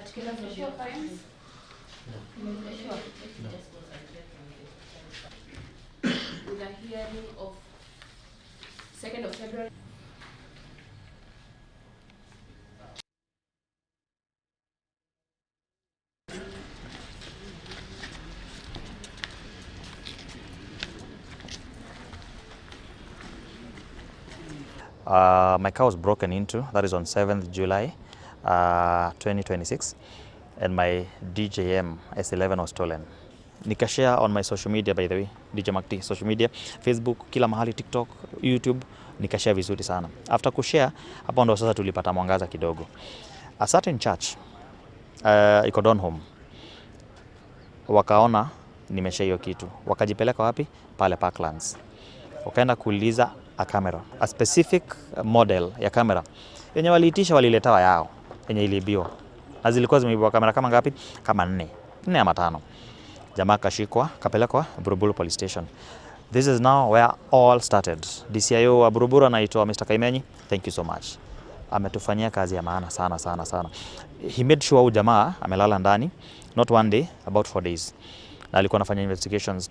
particulars of your crimes? Sure. With a hearing of 2nd of February. My car was broken into, that is on 7th July 2026, and my DJM S11 was stolen. Nikashare on my social media, by the way, DJ Makti, social media, Facebook, kila mahali, TikTok, YouTube, nikashare vizuri sana. After kushare, hapo ndo sasa tulipata mwangaza kidogo. A certain church, iko Donholm, wakaona nimeshare hiyo kitu. Wakajipeleka wapi? Pale Parklands. Wakaenda kuuliza a camera, a specific model ya camera yenye waliitisha, waliletewa yao yenye iliibiwa, na zilikuwa zimeibiwa kamera kama ngapi? Kama 4 ama 5. Jamaa kashikwa, kapelekwa Buruburu Police Station. This is now where all started. DCIO wa Buruburu anaitwa Mr. Kaimenyi, thank you so much. Ametufanyia kazi ya maana sana sana sana. He made sure jamaa amelala ndani not one day, about 4 days, na alikuwa anafanya investigations.